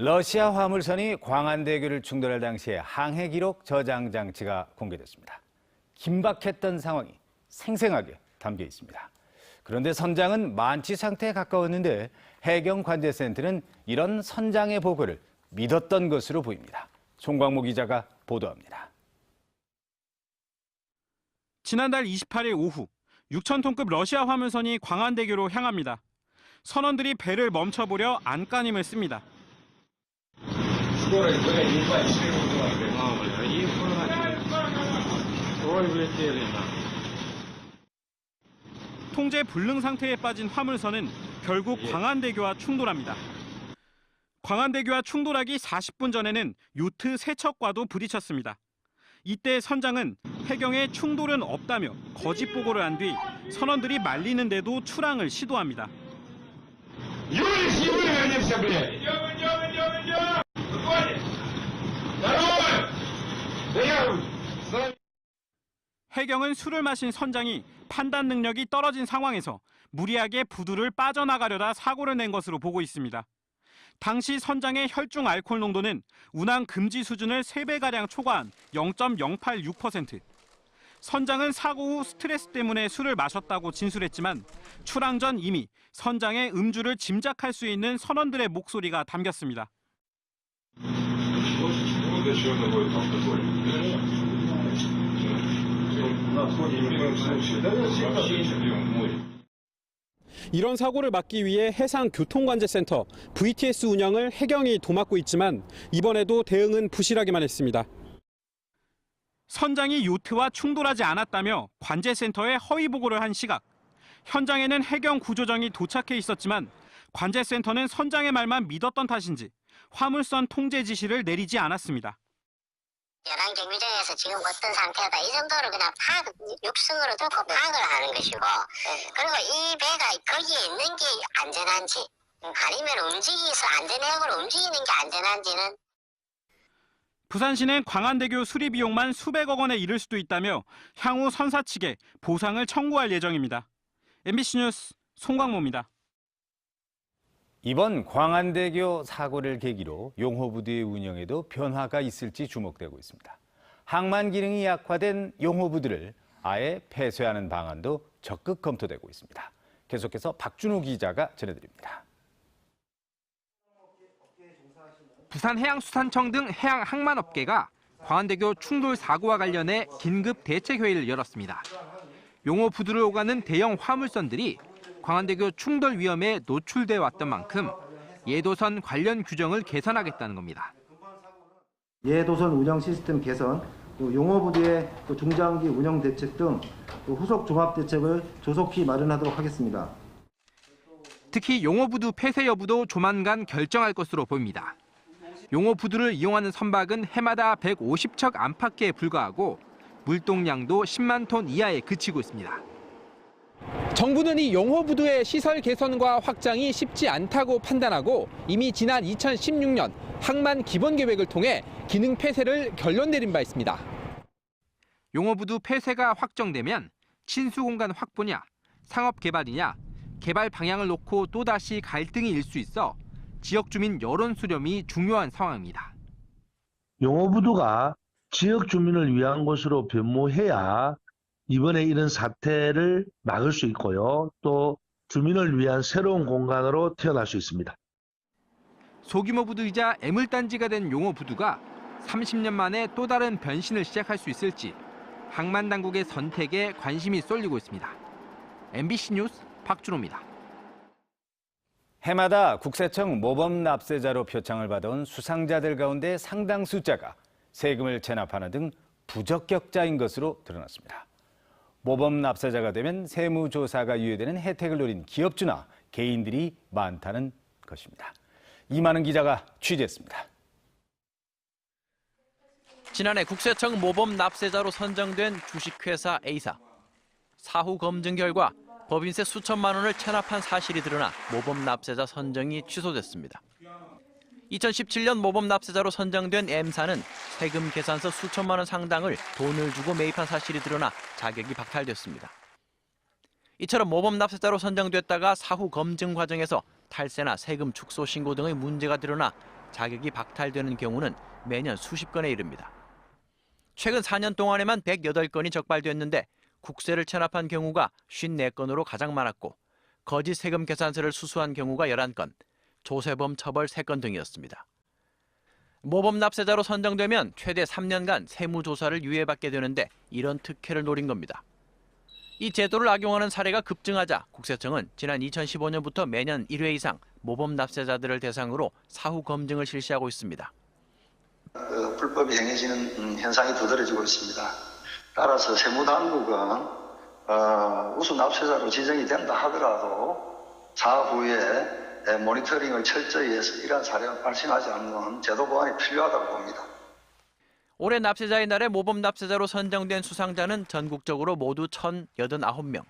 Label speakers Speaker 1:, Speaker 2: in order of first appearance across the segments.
Speaker 1: 러시아 화물선이 광안대교를 충돌할 당시의 항해 기록 저장 장치가 공개됐습니다. 긴박했던 상황이 생생하게 담겨 있습니다. 그런데 선장은 만취 상태에 가까웠는데 해경관제센터는 이런 선장의 보고를 믿었던 것으로 보입니다. 송광모 기자가 보도합니다.
Speaker 2: 지난달 28일 오후 6,000톤급 러시아 화물선이 광안대교로 향합니다. 선원들이 배를 멈춰보려 안간힘을 씁니다. 통제 불능 상태에 빠진 화물선은 결국 광안대교와 충돌합니다. 광안대교와 충돌하기 40분 전에는 요트 3척과도 부딪혔습니다. 이때 선장은 해경에 충돌은 없다며 거짓 보고를 한 뒤 선원들이 말리는데도 출항을 시도합니다. 해경은 술을 마신 선장이 판단 능력이 떨어진 상황에서 무리하게 부두를 빠져나가려다 사고를 낸 것으로 보고 있습니다. 당시 선장의 혈중 알코올 농도는 운항 금지 수준을 3배가량 초과한 0.086%. 선장은 사고 후 스트레스 때문에 술을 마셨다고 진술했지만 출항 전 이미 선장의 음주를 짐작할 수 있는 선원들의 목소리가 담겼습니다.
Speaker 3: 이런 사고를 막기 위해 해상교통관제센터 VTS 운영을 해경이 도맡고 있지만 이번에도 대응은 부실하기만 했습니다.
Speaker 2: 선장이 요트와 충돌하지 않았다며 관제센터에 허위 보고를 한 시각. 현장에는 해경 구조정이 도착해 있었지만 관제센터는 선장의 말만 믿었던 탓인지 화물선 통제 지시를 내리지 않았습니다.
Speaker 4: 연안 경유장에서 지금 어떤 상태다 이 정도를 그냥 파악, 육성으로 듣고 파악을 하는 것이고, 그리고 이 배가 거기에 있는 게 안전한지 아니면 움직여서 안전해역으로 움직이는 게 안전한지는.
Speaker 2: 부산시는 광안대교 수리 비용만 수백억 원에 이를 수도 있다며 향후 선사 측에 보상을 청구할 예정입니다. MBC 뉴스 송광모입니다.
Speaker 1: 이번 광안대교 사고를 계기로 용호부두의 운영에도 변화가 있을지 주목되고 있습니다. 항만 기능이 약화된 용호부두를 아예 폐쇄하는 방안도 적극 검토되고 있습니다. 계속해서 박준호 기자가 전해드립니다.
Speaker 5: 부산해양수산청 등 해양 항만업계가 광안대교 충돌 사고와 관련해 긴급 대책회의를 열었습니다. 용호부두를 오가는 대형 화물선들이 광안대교 충돌 위험에 노출돼 왔던 만큼 예도선 관련 규정을 개선하겠다는 겁니다.
Speaker 6: 예도선 운영 시스템 개선, 또 용호부두의 중장기 운영 대책 등 후속 종합 대책을 조속히 마련하도록 하겠습니다.
Speaker 5: 특히 용호부두 폐쇄 여부도 조만간 결정할 것으로 보입니다. 용호부두를 이용하는 선박은 해마다 150척 안팎에 불과하고 물동량도 10만 톤 이하에 그치고 있습니다.
Speaker 3: 정부는 이 용호부두의 시설 개선과 확장이 쉽지 않다고 판단하고 이미 지난 2016년 항만 기본계획을 통해 기능 폐쇄를 결론 내린 바 있습니다.
Speaker 5: 용호부두 폐쇄가 확정되면 친수공간 확보냐, 상업개발이냐, 개발 방향을 놓고 또다시 갈등이 일 수 있어 지역 주민 여론 수렴이 중요한 상황입니다.
Speaker 7: 용호부두가 지역 주민을 위한 곳으로 변모해야 이번에 이런 사태를 막을 수 있고요. 또 주민을 위한 새로운 공간으로 태어날 수 있습니다.
Speaker 5: 소규모 부두이자 애물단지가 된 용호부두가 30년 만에 또 다른 변신을 시작할 수 있을지 항만 당국의 선택에 관심이 쏠리고 있습니다. MBC 뉴스 박준호입니다.
Speaker 1: 해마다 국세청 모범 납세자로 표창을 받아온 수상자들 가운데 상당 숫자가 세금을 체납하는 등 부적격자인 것으로 드러났습니다. 모범 납세자가 되면 세무조사가 유예되는 혜택을 노린 기업주나 개인들이 많다는 것입니다. 이만은 기자가 취재했습니다.
Speaker 8: 지난해 국세청 모범 납세자로 선정된 주식회사 A사. 사후 검증 결과 법인세 수천만 원을 체납한 사실이 드러나 모범 납세자 선정이 취소됐습니다. 2017년 모범 납세자로 선정된 M사는 세금 계산서 수천만 원 상당을 돈을 주고 매입한 사실이 드러나 자격이 박탈됐습니다. 이처럼 모범 납세자로 선정됐다가 사후 검증 과정에서 탈세나 세금 축소 신고 등의 문제가 드러나 자격이 박탈되는 경우는 매년 수십 건에 이릅니다. 최근 4년 동안에만 108건이 적발됐는데 국세를 체납한 경우가 54건으로 가장 많았고 거짓 세금 계산서를 수수한 경우가 11건, 조세범 처벌 3건 등이었습니다. 모범 납세자로 선정되면 최대 3년간 세무조사를 유예받게 되는데 이런 특혜를 노린 겁니다. 이 제도를 악용하는 사례가 급증하자 국세청은 지난 2015년부터 매년 1회 이상 모범 납세자들을 대상으로 사후 검증을 실시하고 있습니다.
Speaker 9: 불법이 행해지는 현상이 두드러지고 있습니다. 따라서 세무당국은 우수 납세자로 지정이 된다 하더라도 차후에 모니터링을 철저히 해서 이러한 사례가 발생하지 않는 제도 보완이 필요하다고 봅니다.
Speaker 8: 올해 납세자의 날에 모범 납세자로 선정된 수상자는 전국적으로 모두 1,089명.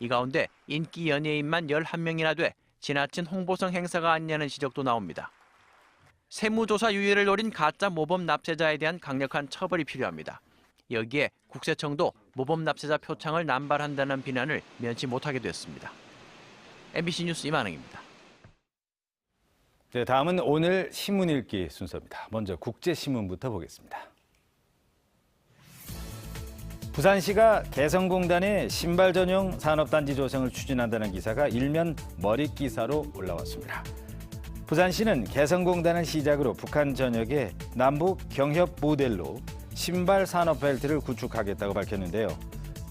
Speaker 8: 이 가운데 인기 연예인만 11명이나 돼 지나친 홍보성 행사가 아니냐는 지적도 나옵니다. 세무조사 유예를 노린 가짜 모범 납세자에 대한 강력한 처벌이 필요합니다. 여기에 국세청도 모범 납세자 표창을 남발한다는 비난을 면치 못하게 됐습니다. MBC 뉴스 이만흥입니다.
Speaker 1: 네, 다음은 오늘 신문 읽기 순서입니다. 먼저 국제신문부터 보겠습니다. 부산시가 개성공단의 신발 전용 산업단지 조성을 추진한다는 기사가 일면 머릿기사로 올라왔습니다. 부산시는 개성공단을 시작으로 북한 전역에 남북 경협 모델로 신발 산업 벨트를 구축하겠다고 밝혔는데요.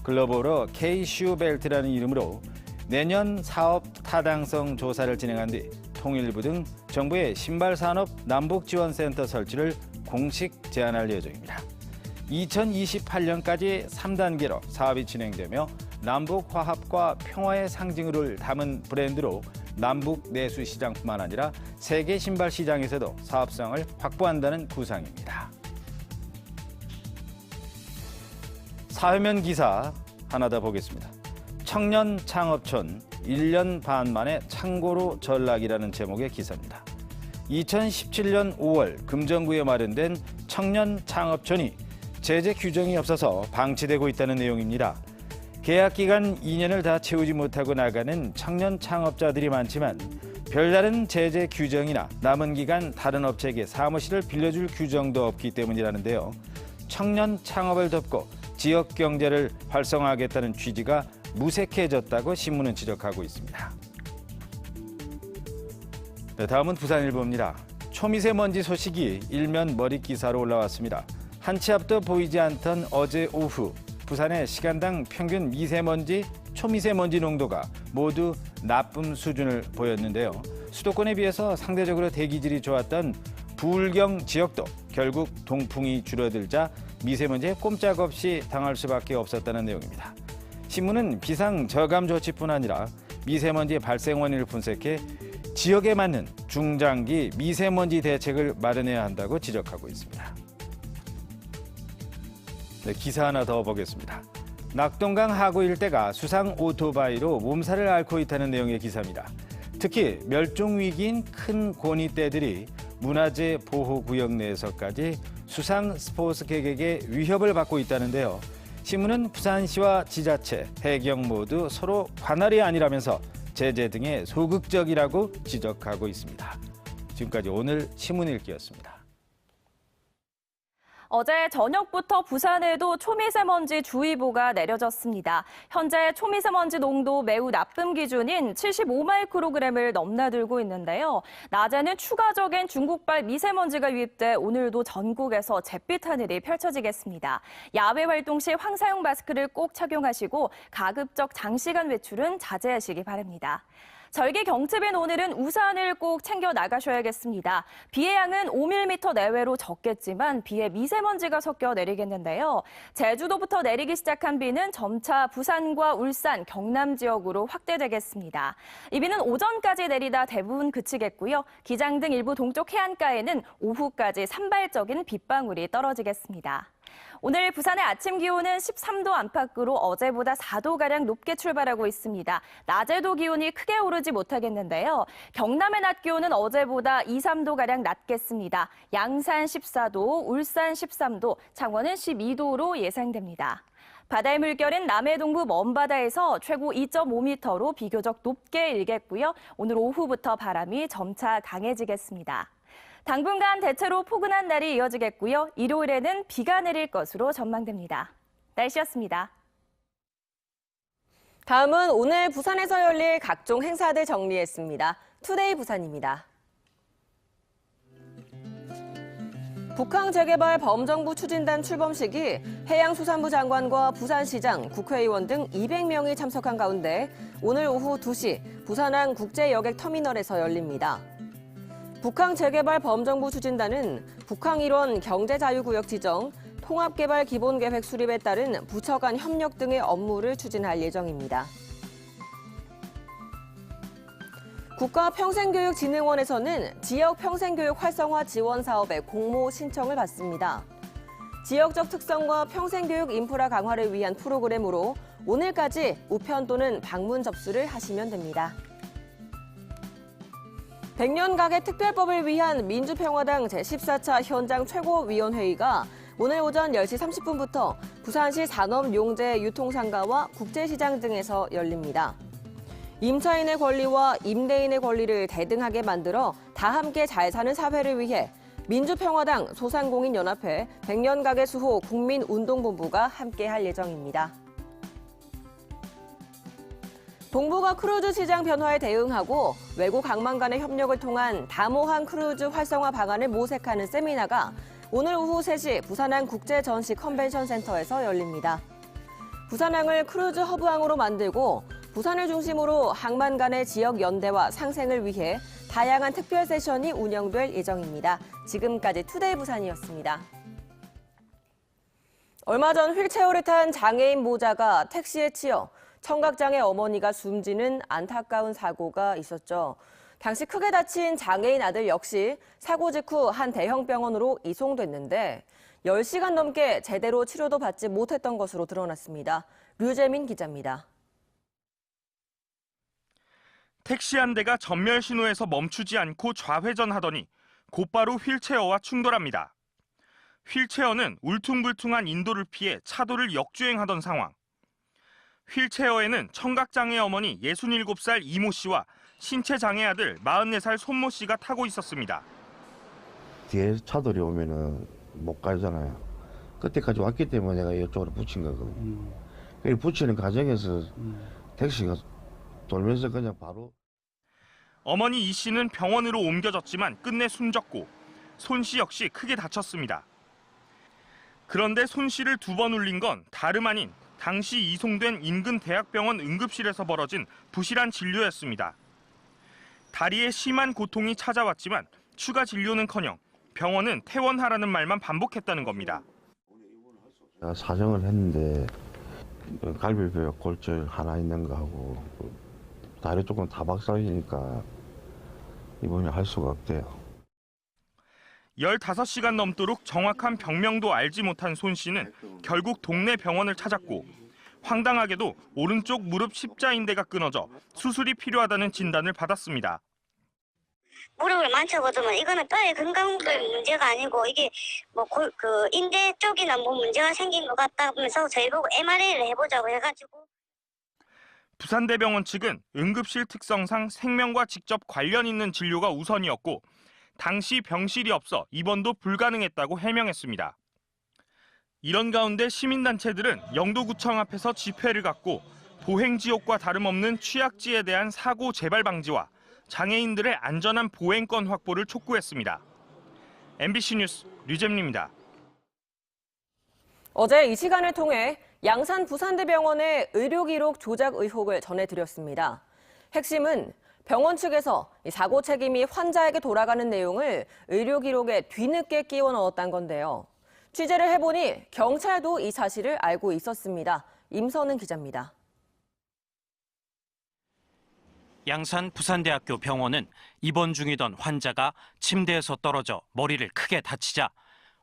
Speaker 1: 글로벌어 K-슈 벨트라는 이름으로 내년 사업 타당성 조사를 진행한 뒤 통일부 등 정부의 신발 산업 남북 지원센터 설치를 공식 제안할 예정입니다. 2028년까지 3단계로 사업이 진행되며 남북 화합과 평화의 상징을 담은 브랜드로 남북 내수 시장뿐만 아니라 세계 신발 시장에서도 사업성을 확보한다는 구상입니다. 사회면 기사 하나 더 보겠습니다. 청년 창업촌 1년 반 만에 창고로 전락이라는 제목의 기사입니다. 2017년 5월 금정구에 마련된 청년 창업촌이 제재 규정이 없어서 방치되고 있다는 내용입니다. 계약 기간 2년을 다 채우지 못하고 나가는 청년 창업자들이 많지만 별다른 제재 규정이나 남은 기간 다른 업체에게 사무실을 빌려줄 규정도 없기 때문이라는데요. 청년 창업을 덮고 지역 경제를 활성화하겠다는 취지가 무색해졌다고 신문은 지적하고 있습니다. 네, 다음은 부산일보입니다. 초미세먼지 소식이 일면 머릿기사로 올라왔습니다. 한 치 앞도 보이지 않던 어제 오후 부산의 시간당 평균 미세먼지, 초미세먼지 농도가 모두 나쁨 수준을 보였는데요. 수도권에 비해서 상대적으로 대기질이 좋았던 부울경 지역도 결국 동풍이 줄어들자 미세먼지에 꼼짝없이 당할 수밖에 없었다는 내용입니다. 신문은 비상 저감 조치뿐 아니라 미세먼지 발생 원인을 분석해 지역에 맞는 중장기 미세먼지 대책을 마련해야 한다고 지적하고 있습니다. 네, 기사 하나 더 보겠습니다. 낙동강 하구 일대가 수상 오토바이로 몸살을 앓고 있다는 내용의 기사입니다. 특히 멸종 위기인 큰 고니떼들이 문화재 보호구역 내에서까지 수상 스포츠 객에게 위협을 받고 있다는데요. 신문은 부산시와 지자체, 해경 모두 서로 관할이 아니라면서 제재 등에 소극적이라고 지적하고 있습니다. 지금까지 오늘 신문 읽기였습니다.
Speaker 10: 어제 저녁부터 부산에도 초미세먼지 주의보가 내려졌습니다. 현재 초미세먼지 농도 매우 나쁨 기준인 75마이크로그램을 넘나들고 있는데요. 낮에는 추가적인 중국발 미세먼지가 유입돼 오늘도 전국에서 잿빛 하늘이 펼쳐지겠습니다. 야외 활동 시 황사용 마스크를 꼭 착용하시고 가급적 장시간 외출은 자제하시기 바랍니다. 절기 경칩인 오늘은 우산을 꼭 챙겨 나가셔야겠습니다. 비의 양은 5mm 내외로 적겠지만 비에 미세먼지가 섞여 내리겠는데요. 제주도부터 내리기 시작한 비는 점차 부산과 울산, 경남 지역으로 확대되겠습니다. 이 비는 오전까지 내리다 대부분 그치겠고요. 기장 등 일부 동쪽 해안가에는 오후까지 산발적인 빗방울이 떨어지겠습니다. 오늘 부산의 아침 기온은 13도 안팎으로 어제보다 4도가량 높게 출발하고 있습니다. 낮에도 기온이 크게 오르지 못하겠는데요. 경남의 낮 기온은 어제보다 2, 3도가량 낮겠습니다. 양산 14도, 울산 13도, 창원은 12도로 예상됩니다. 바다의 물결은 남해 동부 먼바다에서 최고 2.5m로 비교적 높게 일겠고요. 오늘 오후부터 바람이 점차 강해지겠습니다. 당분간 대체로 포근한 날이 이어지겠고요. 일요일에는 비가 내릴 것으로 전망됩니다. 날씨였습니다. 다음은 오늘 부산에서 열릴 각종 행사들 정리했습니다. 투데이 부산입니다. 북한 재개발 범정부 추진단 출범식이 해양수산부 장관과 부산시장, 국회의원 등 200명이 참석한 가운데 오늘 오후 2시 부산항 국제여객터미널에서 열립니다. 북한 재개발 범정부 추진단은 북한 일원 경제자유구역 지정, 통합개발 기본계획 수립에 따른 부처 간 협력 등의 업무를 추진할 예정입니다. 국가평생교육진흥원에서는 지역 평생교육 활성화 지원 사업에 공모 신청을 받습니다. 지역적 특성과 평생교육 인프라 강화를 위한 프로그램으로 오늘까지 우편 또는 방문 접수를 하시면 됩니다. 100년 가게 특별법을 위한 민주평화당 제14차 현장 최고위원회의가 오늘 오전 10시 30분부터 부산시 산업용재유통상가와 국제시장 등에서 열립니다. 임차인의 권리와 임대인의 권리를 대등하게 만들어 다 함께 잘 사는 사회를 위해 민주평화당 소상공인연합회 100년 가게 수호 국민운동본부가 함께할 예정입니다. 동북아 크루즈 시장 변화에 대응하고 외국 항만 간의 협력을 통한 다모항 크루즈 활성화 방안을 모색하는 세미나가 오늘 오후 3시 부산항 국제전시 컨벤션센터에서 열립니다. 부산항을 크루즈 허브항으로 만들고 부산을 중심으로 항만 간의 지역 연대와 상생을 위해 다양한 특별 세션이 운영될 예정입니다. 지금까지 투데이 부산이었습니다. 얼마 전 휠체어를 탄 장애인 모자가 택시에 치여 청각장애 어머니가 숨지는 안타까운 사고가 있었죠. 당시 크게 다친 장애인 아들 역시 사고 직후 한 대형 병원으로 이송됐는데 10시간 넘게 제대로 치료도 받지 못했던 것으로 드러났습니다. 류재민 기자입니다.
Speaker 2: 택시 한 대가 전멸 신호에서 멈추지 않고 좌회전하더니 곧바로 휠체어와 충돌합니다. 휠체어는 울퉁불퉁한 인도를 피해 차도를 역주행하던 상황. 휠체어에는 청각장애 어머니 67살 이모 씨와 신체장애 아들 44살 손모 씨가 타고 있었습니다.
Speaker 11: 뒤에 차들이 오면은 못 가잖아요. 그때까지 왔기 때문에 내가 이쪽으로 붙인 거거든요. 붙이는 과정에서 택시가 돌면서 그냥 바로.
Speaker 2: 어머니 이 씨는 병원으로 옮겨졌지만 끝내 숨졌고 손 씨 역시 크게 다쳤습니다. 그런데 손 씨를 2번 울린 건 다름 아닌 당시 이송된 인근 대학병원 응급실에서 벌어진 부실한 진료였습니다. 다리에 심한 고통이 찾아왔지만 추가 진료는커녕 병원은 퇴원하라는 말만 반복했다는 겁니다.
Speaker 11: 사정을 했는데 갈비뼈 골절 하나 있는 거 하고 다리 조금 다박살이니까 입원을 할 수가 없대요.
Speaker 2: 15시간 넘도록 정확한 병명도 알지 못한 손 씨는 결국 동네 병원을 찾았고 황당하게도 오른쪽 무릎 십자인대가 끊어져 수술이 필요하다는 진단을 받았습니다.
Speaker 4: 무릎을 만져보더만 이거는 뼈의 건강도 문제가 아니고 이게 뭐 그 인대 쪽이나 뭐 문제가 생긴 것 같다 하면서 저희 보고 MRI를 해보자고 해가지고.
Speaker 2: 부산대병원 측은 응급실 특성상 생명과 직접 관련 있는 진료가 우선이었고 당시 병실이 없어 입원도 불가능했다고 해명했습니다. 이런 가운데 시민단체들은 영도구청 앞에서 집회를 갖고 보행지옥과 다름없는 취약지에 대한 사고 재발 방지와 장애인들의 안전한 보행권 확보를 촉구했습니다. MBC 뉴스 류잼리입니다.
Speaker 10: 어제 이 시간을 통해 양산 부산대병원의 의료기록 조작 의혹을 전해드렸습니다. 핵심은 병원 측에서 사고 책임이 환자에게 돌아가는 내용을 의료기록에 뒤늦게 끼워 넣었다는 건데요. 취재를 해보니 경찰도 이 사실을 알고 있었습니다. 임선은 기자입니다.
Speaker 12: 양산 부산대학교 병원은 입원 중이던 환자가 침대에서 떨어져 머리를 크게 다치자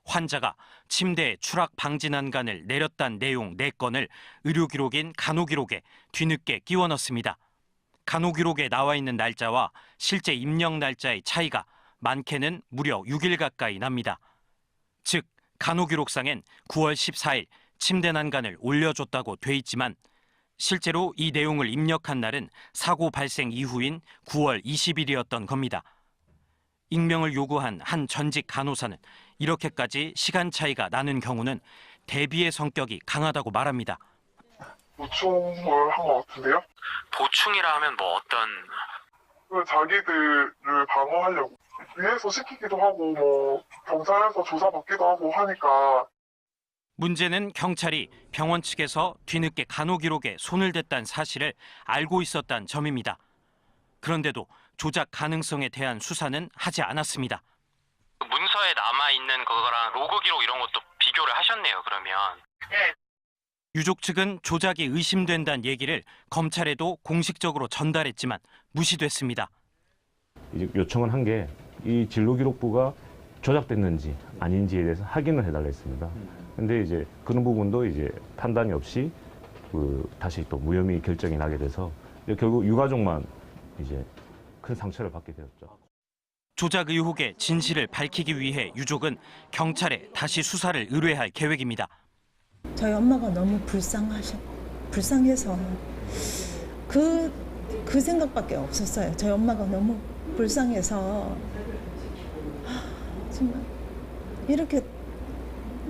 Speaker 12: 환자가 침대에 추락 방지 난간을 내렸다는 내용 4건을 의료기록인 간호기록에 뒤늦게 끼워 넣습니다. 간호기록에 나와 있는 날짜와 실제 입력 날짜의 차이가 많게는 무려 6일 가까이 납니다. 즉 간호기록상엔 9월 14일 침대 난간을 올려줬다고 돼 있지만 실제로 이 내용을 입력한 날은 사고 발생 이후인 9월 20일이었던 겁니다. 익명을 요구한 한 전직 간호사는 이렇게까지 시간 차이가 나는 경우는 대비의 성격이 강하다고 말합니다.
Speaker 13: 보충을 한 것 같은데요?
Speaker 12: 보충이라 하면 뭐 어떤...
Speaker 13: 자기들을 방어하려고 위에서 시키기도 하고 뭐 경찰에서 조사받기도 하고 하니까.
Speaker 12: 문제는 경찰이 병원 측에서 뒤늦게 간호 기록에 손을 댔다는 사실을 알고 있었다는 점입니다. 그런데도 조작 가능성에 대한 수사는 하지 않았습니다.
Speaker 14: 문서에 남아있는 그거랑 로그 기록 이런 것도 비교를 하셨네요, 그러면. 네.
Speaker 12: 유족 측은 조작이 의심된다는 얘기를 검찰에도 공식적으로 전달했지만 무시됐습니다.
Speaker 15: 이제 요청을 한 게 이 진료기록부가 조작됐는지 아닌지에 대해서 확인을 해달라 했습니다. 근데 이제 그런 부분도 이제 판단이 없이 다시 또 무혐의 결정이 나게 돼서 결국 유가족만 이제 큰 상처를 받게 되었죠.
Speaker 12: 조작 의혹의 진실을 밝히기 위해 유족은 경찰에 다시 수사를 의뢰할 계획입니다.
Speaker 16: 저희 엄마가 너무 불쌍해서 그 생각밖에 없었어요. 저희 엄마가 너무 불쌍해서 정말 이렇게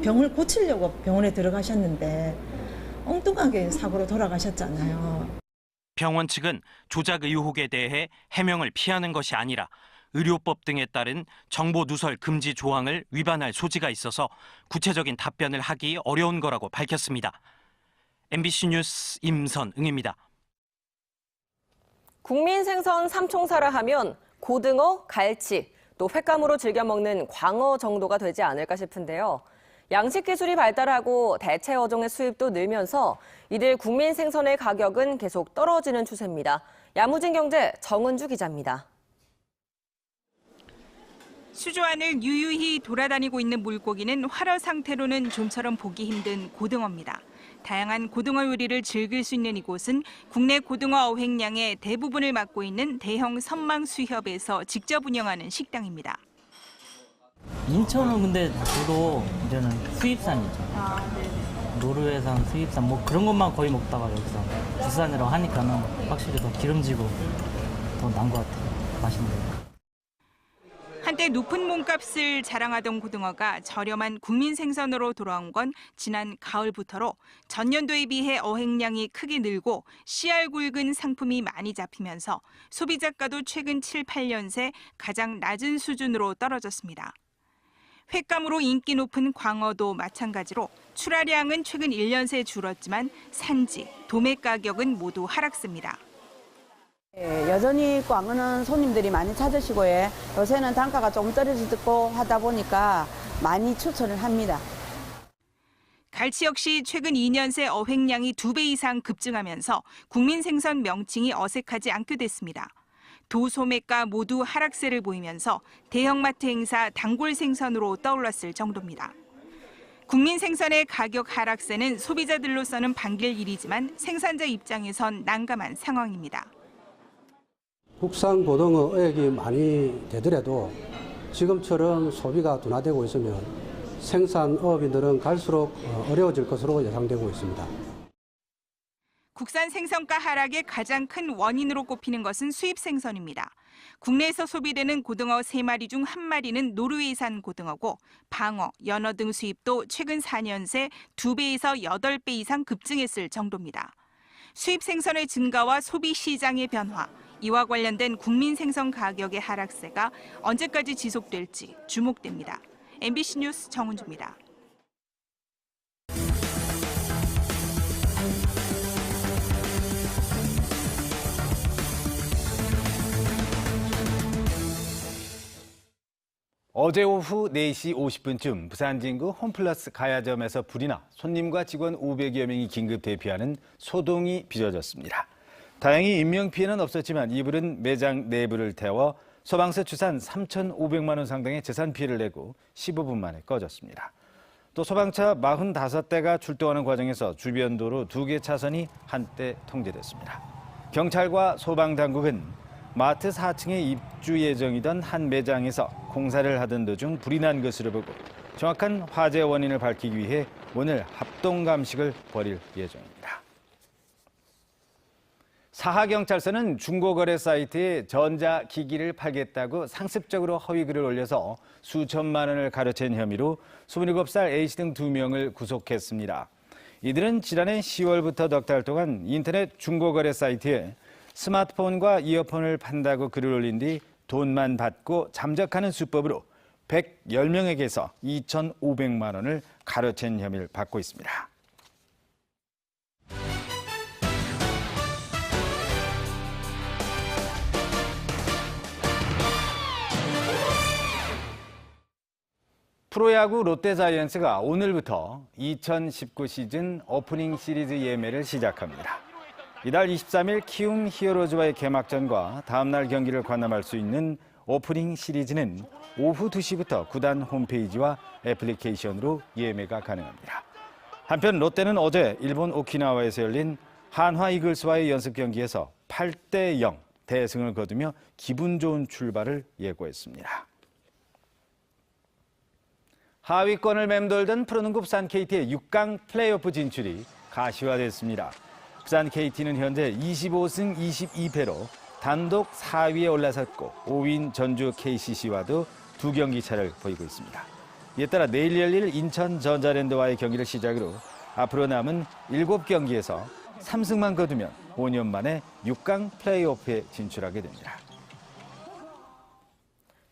Speaker 16: 병을 고치려고 병원에 들어가셨는데 엉뚱하게 사고로 돌아가셨잖아요.
Speaker 12: 병원 측은 조작 의혹에 대해 해명을 피하는 것이 아니라 의료법 등에 따른 정보 누설 금지 조항을 위반할 소지가 있어서 구체적인 답변을 하기 어려운 거라고 밝혔습니다. MBC 뉴스 임선응입니다.
Speaker 17: 국민 생선 삼총사라 하면 고등어, 갈치, 또 횟감으로 즐겨 먹는 광어 정도가 되지 않을까 싶은데요. 양식 기술이 발달하고 대체 어종의 수입도 늘면서 이들 국민 생선의 가격은 계속 떨어지는 추세입니다. 야무진 경제 정은주 기자입니다.
Speaker 18: 수조 안을 유유히 돌아다니고 있는 물고기는 활어 상태로는 좀처럼 보기 힘든 고등어입니다. 다양한 고등어 요리를 즐길 수 있는 이곳은 국내 고등어 어획량의 대부분을 맡고 있는 대형 선망수협에서 직접 운영하는 식당입니다.
Speaker 19: 인천은 근데 주로 이제는 수입산이죠. 노르웨이산, 수입산 뭐 그런 것만 거의 먹다가 여기서 국산이라고 하니까는 확실히 더 기름지고 더 나은 것 같아요. 맛있네요.
Speaker 18: 한때 높은 몸값을 자랑하던 고등어가 저렴한 국민 생선으로 돌아온 건 지난 가을부터로 전년도에 비해 어획량이 크게 늘고 씨알 굵은 상품이 많이 잡히면서 소비자가도 최근 7, 8년 새 가장 낮은 수준으로 떨어졌습니다. 횟감으로 인기 높은 광어도 마찬가지로 출하량은 최근 1년 새 줄었지만 산지, 도매 가격은 모두 하락세입니다.
Speaker 20: 여전히 광어는 손님들이 많이 찾으시고 요새는 단가가 좀 떨어지고 하다 보니까 많이 추천을 합니다.
Speaker 18: 갈치 역시 최근 2년 새 어획량이 2배 이상 급증하면서 국민 생선 명칭이 어색하지 않게 됐습니다. 도, 소매가 모두 하락세를 보이면서 대형마트 행사 단골 생선으로 떠올랐을 정도입니다. 국민 생선의 가격 하락세는 소비자들로서는 반길 일이지만 생산자 입장에선 난감한 상황입니다.
Speaker 21: 국산 고등어 어획이 많이 되더라도 지금처럼 소비가 둔화되고 있으면 생산업인들은 갈수록 어려워질 것으로 예상되고 있습니다.
Speaker 18: 국산 생선가 하락의 가장 큰 원인으로 꼽히는 것은 수입 생선입니다. 국내에서 소비되는 고등어 3마리 중 1마리는 노르웨이산 고등어고 방어, 연어 등 수입도 최근 4년 새 2배에서 8배 이상 급증했을 정도입니다. 수입 생선의 증가와 소비 시장의 변화, 이와 관련된 국민 생선 가격의 하락세가 언제까지 지속될지 주목됩니다. MBC 뉴스 정은주입니다.
Speaker 1: 어제 오후 4시 50분쯤 부산 진구 홈플러스 가야점에서 불이 나 손님과 직원 500여 명이 긴급 대피하는 소동이 빚어졌습니다. 다행히 인명피해는 없었지만 이 불은 매장 내부를 태워 소방서 추산 3,500만 원 상당의 재산 피해를 내고 15분 만에 꺼졌습니다. 또 소방차 45대가 출동하는 과정에서 주변 도로 2개 차선이 한때 통제됐습니다. 경찰과 소방당국은 마트 4층에 입주 예정이던 한 매장에서 공사를 하던 도중 불이 난 것으로 보고 정확한 화재 원인을 밝히기 위해 오늘 합동 감식을 벌일 예정입니다. 사하경찰서는 중고거래 사이트에 전자기기를 팔겠다고 상습적으로 허위글을 올려서 수천만 원을 가로챈 혐의로 27살 A씨 등 2명을 구속했습니다. 이들은 지난해 10월부터 넉 달 동안 인터넷 중고거래 사이트에 스마트폰과 이어폰을 판다고 글을 올린 뒤 돈만 받고 잠적하는 수법으로 110명에게서 2,500만 원을 가로챈 혐의를 받고 있습니다. 프로야구 롯데자이언츠가 오늘부터 2019 시즌 오프닝 시리즈 예매를 시작합니다. 이달 23일 키움 히어로즈와의 개막전과 다음날 경기를 관람할 수 있는 오프닝 시리즈는 오후 2시부터 구단 홈페이지와 애플리케이션으로 예매가 가능합니다. 한편 롯데는 어제 일본 오키나와에서 열린 한화 이글스와의 연습 경기에서 8대0 대승을 거두며 기분 좋은 출발을 예고했습니다. 하위권을 맴돌던 프로농구 부산 KT의 6강 플레이오프 진출이 가시화됐습니다. 부산 KT는 현재 25승 22패로 단독 4위에 올라섰고 5위인 전주 KCC와도 2경기 차를 보이고 있습니다. 이에 따라 내일 열릴 인천 전자랜드와의 경기를 시작으로 앞으로 남은 7경기에서 3승만 거두면 5년 만에 6강 플레이오프에 진출하게 됩니다.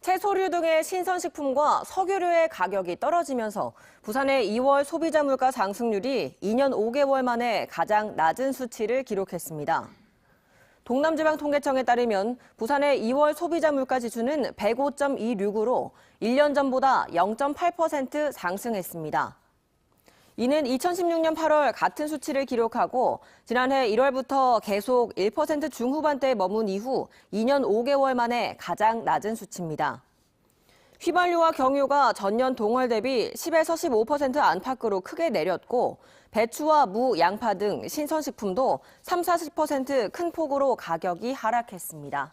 Speaker 17: 채소류 등의 신선식품과 석유류의 가격이 떨어지면서 부산의 2월 소비자 물가 상승률이 2년 5개월 만에 가장 낮은 수치를 기록했습니다. 동남지방통계청에 따르면 부산의 2월 소비자 물가 지수는 105.26으로 1년 전보다 0.8% 상승했습니다. 이는 2016년 8월 같은 수치를 기록하고 지난해 1월부터 계속 1% 중후반대에 머문 이후 2년 5개월 만에 가장 낮은 수치입니다. 휘발유와 경유가 전년 동월 대비 10에서 15% 안팎으로 크게 내렸고 배추와 무, 양파 등 신선식품도 3, 40% 큰 폭으로 가격이 하락했습니다.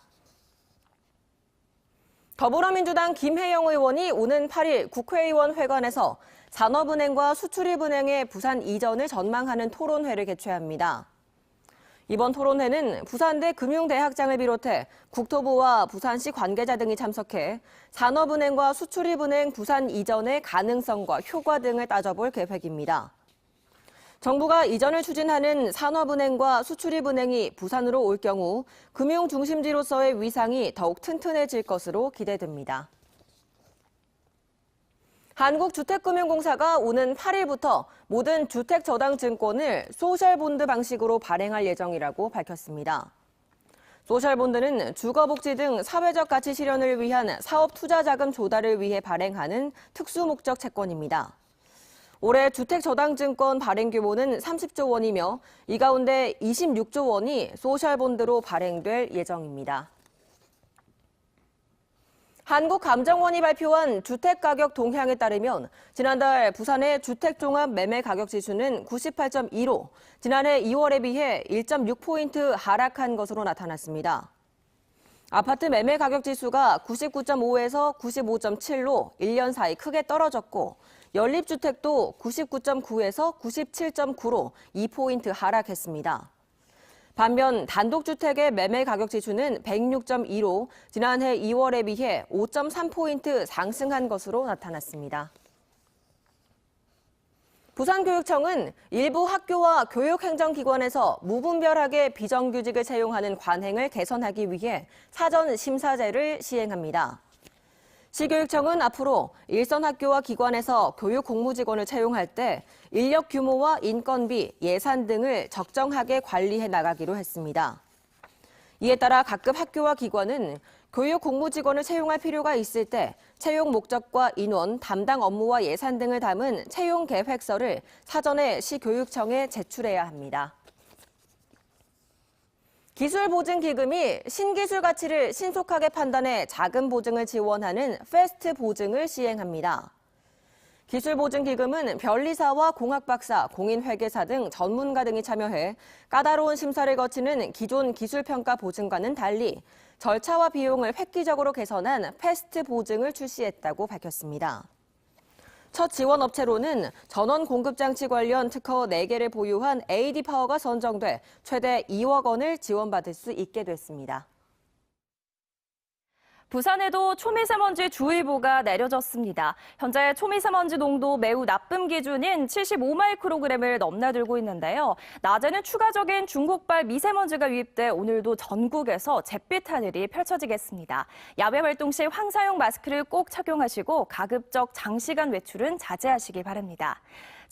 Speaker 17: 더불어민주당 김혜영 의원이 오는 8일 국회의원 회관에서 산업은행과 수출입은행의 부산 이전을 전망하는 토론회를 개최합니다. 이번 토론회는 부산대 금융대학장을 비롯해 국토부와 부산시 관계자 등이 참석해 산업은행과 수출입은행 부산 이전의 가능성과 효과 등을 따져볼 계획입니다. 정부가 이전을 추진하는 산업은행과 수출입은행이 부산으로 올 경우 금융중심지로서의 위상이 더욱 튼튼해질 것으로 기대됩니다. 한국주택금융공사가 오는 8일부터 모든 주택저당증권을 소셜본드 방식으로 발행할 예정이라고 밝혔습니다. 소셜본드는 주거복지 등 사회적 가치 실현을 위한 사업투자자금 조달을 위해 발행하는 특수목적 채권입니다. 올해 주택저당증권 발행 규모는 30조 원이며 이 가운데 26조 원이 소셜본드로 발행될 예정입니다. 한국감정원이 발표한 주택가격 동향에 따르면 지난달 부산의 주택종합매매가격지수는 98.2로 지난해 2월에 비해 1.6포인트 하락한 것으로 나타났습니다. 아파트 매매가격지수가 99.5에서 95.7로 1년 사이 크게 떨어졌고 연립주택도 99.9에서 97.9로 2포인트 하락했습니다. 반면 단독주택의 매매가격지수는 106.2로 지난해 2월에 비해 5.3포인트 상승한 것으로 나타났습니다. 부산교육청은 일부 학교와 교육행정기관에서 무분별하게 비정규직을 채용하는 관행을 개선하기 위해 사전 심사제를 시행합니다. 시교육청은 앞으로 일선 학교와 기관에서 교육 공무직원을 채용할 때 인력 규모와 인건비, 예산 등을 적정하게 관리해 나가기로 했습니다. 이에 따라 각급 학교와 기관은 교육 공무직원을 채용할 필요가 있을 때 채용 목적과 인원, 담당 업무와 예산 등을 담은 채용 계획서를 사전에 시교육청에 제출해야 합니다. 기술보증기금이 신기술 가치를 신속하게 판단해 자금 보증을 지원하는 패스트 보증을 시행합니다. 기술보증기금은 변리사와 공학박사, 공인회계사 등 전문가 등이 참여해 까다로운 심사를 거치는 기존 기술평가 보증과는 달리 절차와 비용을 획기적으로 개선한 패스트 보증을 출시했다고 밝혔습니다. 첫 지원 업체로는 전원 공급 장치 관련 특허 4개를 보유한 AD파워가 선정돼 최대 2억 원을 지원받을 수 있게 됐습니다.
Speaker 10: 부산에도 초미세먼지 주의보가 내려졌습니다. 현재 초미세먼지 농도 매우 나쁨 기준인 75마이크로그램을 넘나들고 있는데요. 낮에는 추가적인 중국발 미세먼지가 유입돼 오늘도 전국에서 잿빛 하늘이 펼쳐지겠습니다. 야외 활동 시 황사용 마스크를 꼭 착용하시고 가급적 장시간 외출은 자제하시기 바랍니다.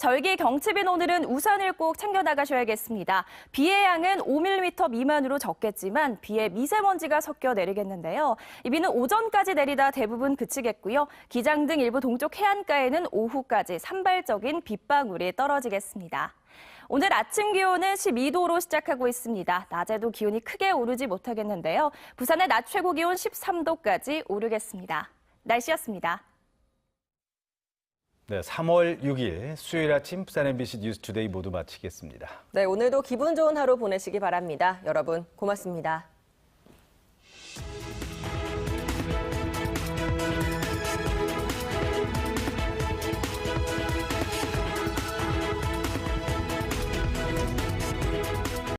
Speaker 10: 절기 경칩인 오늘은 우산을 꼭 챙겨 나가셔야겠습니다. 비의 양은 5mm 미만으로 적겠지만 비에 미세먼지가 섞여 내리겠는데요. 이 비는 오전까지 내리다 대부분 그치겠고요. 기장 등 일부 동쪽 해안가에는 오후까지 산발적인 빗방울이 떨어지겠습니다. 오늘 아침 기온은 12도로 시작하고 있습니다. 낮에도 기온이 크게 오르지 못하겠는데요. 부산의 낮 최고 기온 13도까지 오르겠습니다. 날씨였습니다.
Speaker 1: 네, 3월 6일 수요일 아침 부산 MBC 뉴스투데이 모두 마치겠습니다.
Speaker 17: 네, 오늘도 기분 좋은 하루 보내시기 바랍니다. 여러분 고맙습니다.